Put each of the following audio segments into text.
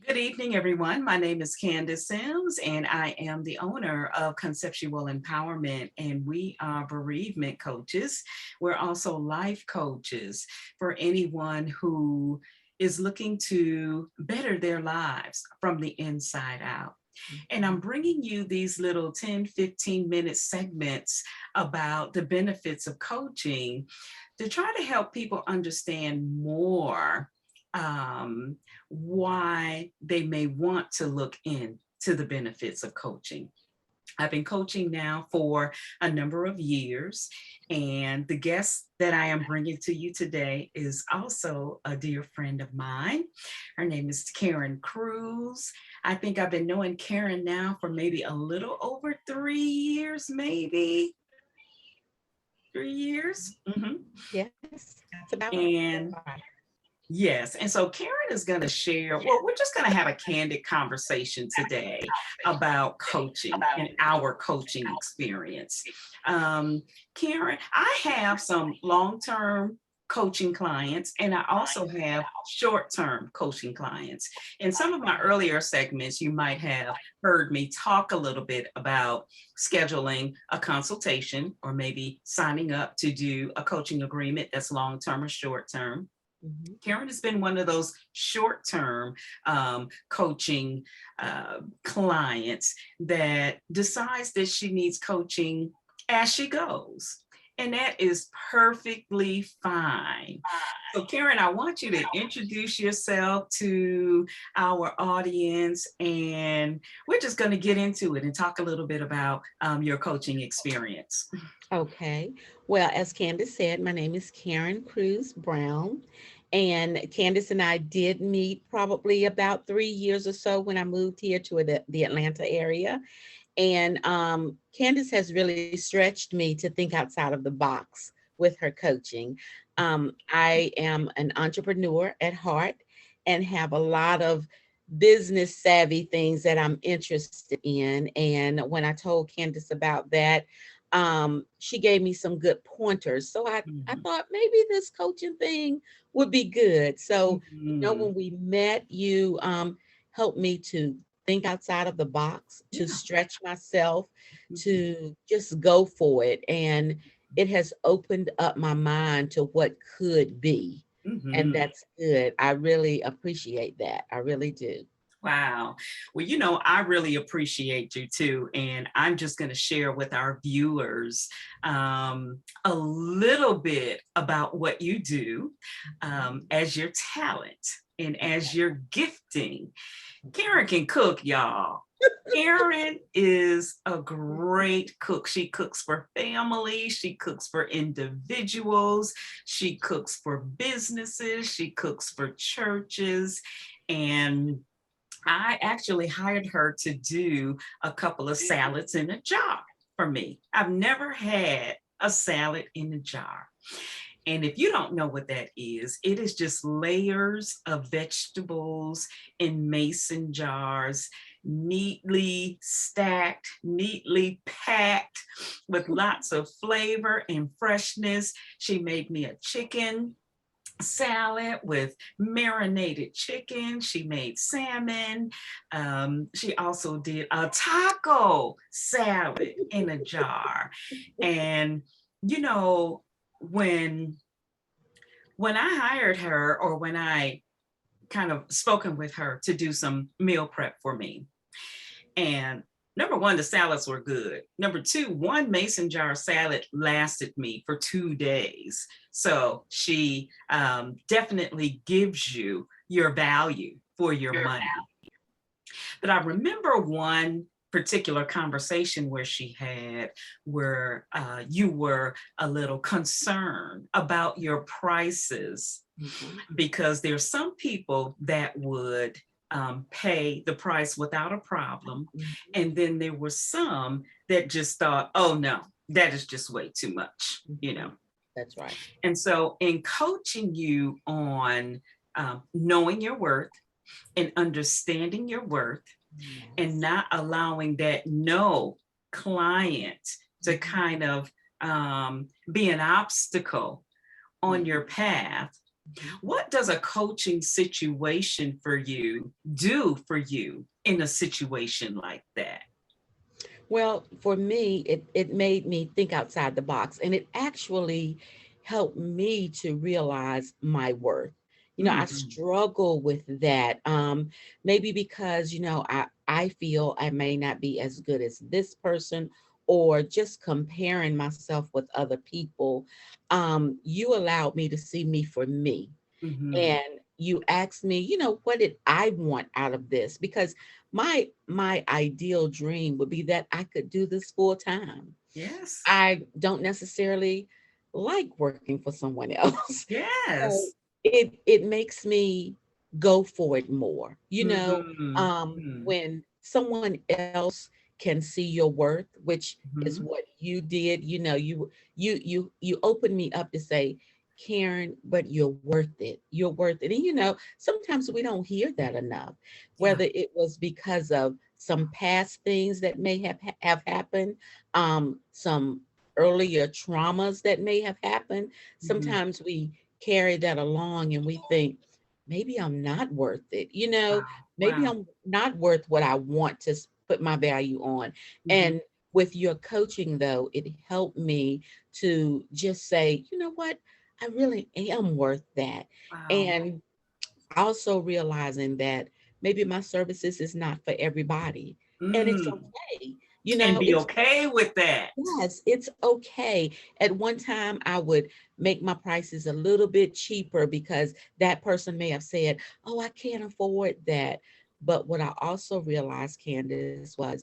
Good evening, everyone. My name is Candace Sims, and I am the owner of Conceptual Empowerment, and we are bereavement coaches. We're also life coaches for anyone who is looking to better their lives from the inside out. And I'm bringing you these little 10, 15-minute segments about the benefits of coaching to try to help people understand more um, why they may want to look into the benefits of coaching. I've been coaching now for a number of years, and the guest that I am bringing to you today is also a dear friend of mine. Her name is Karen Cruz. I think I've been knowing Karen now for maybe a little over 3 years, maybe 3 years. Yes, that's about right. And yes. And so Karen is going to share, well, we're just going to have a candid conversation today about coaching and our coaching experience. Um, Karen, I have some long term coaching clients, and I also have short term coaching clients. In some of my earlier segments, you might have heard me talk a little bit about scheduling a consultation or maybe signing up to do a coaching agreement that's long term or short term. Mhm. Karen has been one of those short-term coaching clients that decides that she needs coaching as she goes. And that is perfectly fine. So, Karen, I want you to introduce yourself to our audience, and we're just going to get into it and talk a little bit about your coaching experience. Okay. Well, as Candace said, my name is Karen Cruz Brown. And Candace and I did meet probably about 3 years or so when I moved here to the Atlanta area. And Candace has really stretched me to think outside of the box with her coaching. I am an entrepreneur at heart and have a lot of business savvy things that I'm interested in. And when I told Candace about that, she gave me some good pointers. So I Mhm. thought maybe this coaching thing would be good. So, Mhm. when we met, you helped me to think outside of the box, to Yeah. stretch myself, Mhm. to just go for it. And it has opened up my mind to what could be. And Mhm. that's good. I really appreciate that. I really do. Wow. Well, I really appreciate you too. And I'm just going to share with our viewers a little bit about what you do as your talent and as your gifting. Karen can cook, y'all. Karen is a great cook. She cooks for families, she cooks for individuals, she cooks for businesses, she cooks for churches. And I actually hired her to do a couple of salads in a jar for me. I've never had a salad in a jar. And if you don't know what that is, it is just layers of vegetables in mason jars, neatly stacked, neatly packed with lots of flavor and freshness. She made me a chicken salad with marinated chicken. She made salmon. She also did a taco salad in a jar. And you know, when when I hired her, or when I kind of spoken with her to do some meal prep for me, and number one, the salads were good. Number two, one mason jar salad lasted me for 2 days. So she definitely gives you your value for your money. But I remember one particular conversation where she had, where you were a little concerned about your prices, Mhm. because there's some people that would pay the price without a problem. Mhm. And then there were some that just thought, oh no, that is just way too much. Mhm. That's right. And so, in coaching you on knowing your worth and understanding your worth, and Yes. not allowing that no client to Mhm. kind of be an obstacle on your Mhm. path, Mhm. What does a coaching situation for you do for you in a situation like that? Well, for me, it made me think outside the box, and it actually helped me to realize my worth. I Mhm. struggle with that. Maybe because, I feel I may not be as good as this person, or just comparing myself with other people. You allowed me to see me for me, Mhm. and you asked me, what did I want out of this? Because my ideal dream would be that I could do this full time. Yes. I don't necessarily like working for someone else. So Yes. it makes me go for it more. Mhm. Mhm. When someone else can see your worth, which is Mhm. what you did, you opened me up to say, Karen, but you're worth it. You're worth it. And sometimes we don't hear that enough, Yeah. whether it was because of some past things that may have happened, some earlier traumas that may have happened. Mhm. Sometimes we carry that along and we think, maybe I'm not worth it. Wow. Maybe Wow. I'm not worth what I want to put my value on. Mhm. And with your coaching, though, it helped me to just say, you know what? I really am worth that. Wow. And also realizing that maybe my services is not for everybody. And it's Mm. okay. And be It's okay with that. Yes, it's okay. At one time, I would make my prices a little bit cheaper because that person may have said, "Oh, I can't afford that." But what I also realized, Candace, was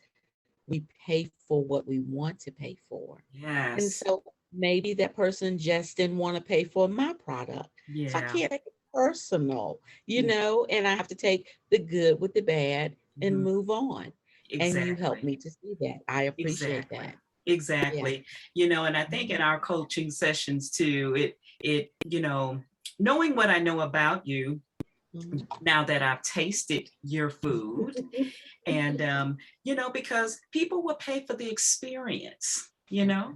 we pay for what we want to pay for. And Yes. so maybe that person just didn't want to pay for my product. So I Yeah. can't make it personal, Yeah. and I have to take the good with the bad and Mhm. move on. And you helped Exactly. me to see that. I appreciate Exactly. that. Yeah. Exactly. And I think in our coaching sessions too, knowing what I know about you Mhm. now that I've tasted your food, and because people will pay for the experience, That's right.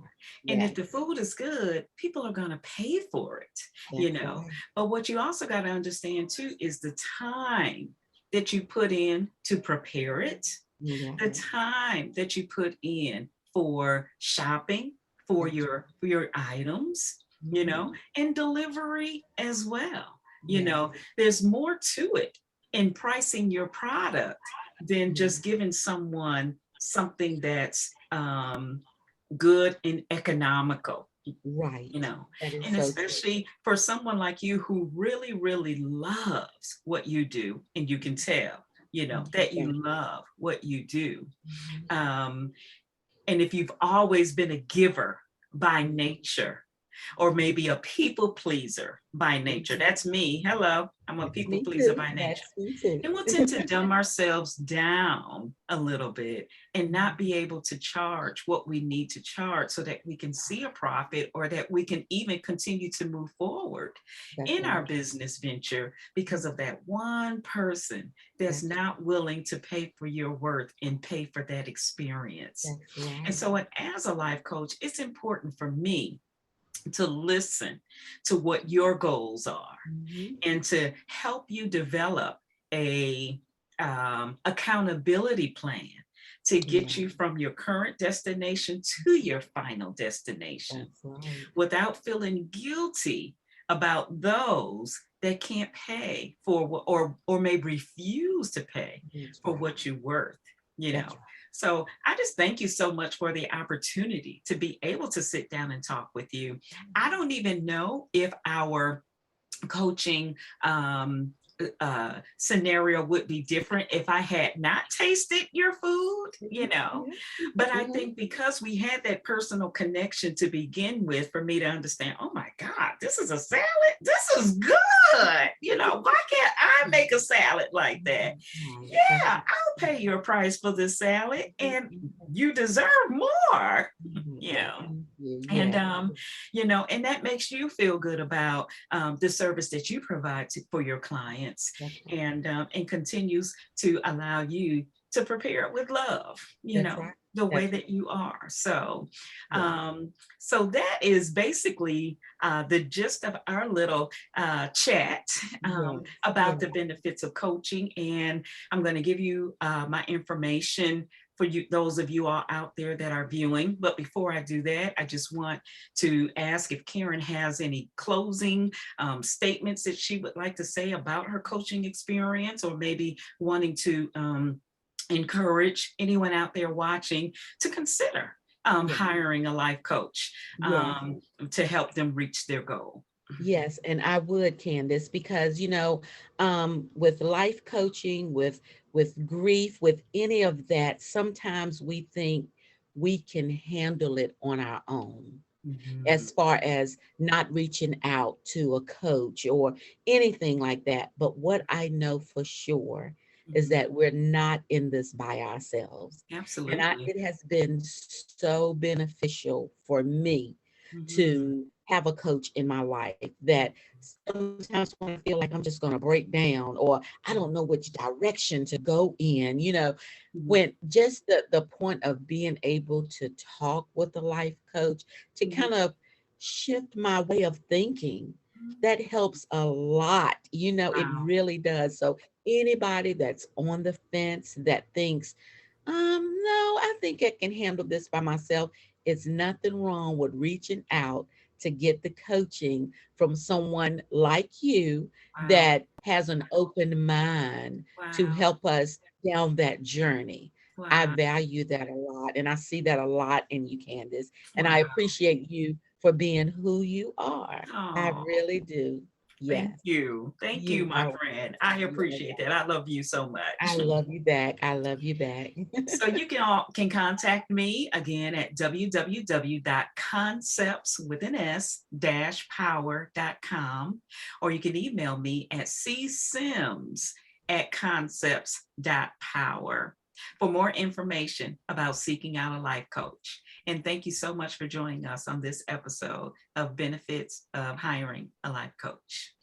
and if the Yes, food is good, people are going to pay for it, you that's know. right. But what you also got to understand too is the time that you put in to prepare it, the Right. time that you put in for shopping for That's your items, mhm. and delivery as well. Yes. There's more to it in pricing your product than Mhm. just giving someone something that's good and economical, you Right. know, That is and so true. especially for someone like you who really, really loves what you do, and you can tell, that you Thank you. love what you do. Mhm. Um, and if you've always been a giver by Mhm. nature, or maybe a people pleaser by nature, Mhm. that's me. Hello, I'm a That's people me pleaser too. by nature. That's me too. And we'll tend to dumb ourselves down a little bit and not be able to charge what we need to charge so that we can see a profit, or that we can even continue to move forward That's in our right. business venture because of that one person that's That's not willing to pay for your worth and pay for that experience. that's And right. so, as a life coach, it's important for me to listen to what your goals are Mhm. and to help you develop a accountability plan to get Yeah, you from your current destination to your final destination that's right. without feeling guilty about those that can't pay for what, or may refuse to pay That's for right. what you're worth, you That's know. right. So I just thank you so much for the opportunity to be able to sit down and talk with you. I don't even know if our coaching scenario would be different if I had not tasted your food, Mhm. Yeah. But I Mhm. think because we had that personal connection to begin with, for me to understand, oh my God, this is a salad. This is good. Why can't I make a salad like that? Mhm. Right. That's Yeah, I'll pay your price for this salad, and mhm. you deserve more. you Mhm. know Thank you. and Yes. and that makes you feel good about the service that you provide for your clients, That's right. and continues to allow you to prepare it with love, That's right. the way That's that you are. So, yeah. so that is basically the gist of our little chat Yes. about Yeah. the benefits of coaching. And I'm going to give you my information for you, those of you all out there that are viewing. But before I do that, I just want to ask if Karen has any closing statements that she would like to say about her coaching experience, or maybe wanting to encourage anyone out there watching to consider Yeah. hiring a life coach Yes. to help them reach their goal. Yes, and I would, Candace, because with life coaching, with grief, with any of that, sometimes we think we can handle it on our own, Mhm. as far as not reaching out to a coach or anything like that. But what I know for sure is Mhm. that we're not in this by ourselves. And Absolutely. it has been so beneficial for me Mhm. to have a coach in my life that sometimes when I feel like I'm just going to break down or I don't know which direction to go in, Mhm. when just the point of being able to talk with a life coach to Mhm. kind of shift my way of thinking, that helps a lot. It Wow. really does. So anybody that's on the fence that thinks, no, I think I can handle this by myself. It's nothing wrong with reaching out to get the coaching from someone like you Wow. that has an open mind to Wow. help us down that journey. I Wow. value that a lot, and I see that a lot in you, Candace. And I Wow. appreciate you for being who you are. I Oh, really do. thank Yes, you. Thank you, you my are. friend. I You're appreciate that. I love you so I much. love you back. I love you back. So you can contact me again at www.concepts with an S dash power.com, or you can email me at csims@concepts.power for more information about seeking out a life coach. And thank you so much for joining us on this episode of Benefits of Hiring a Life Coach.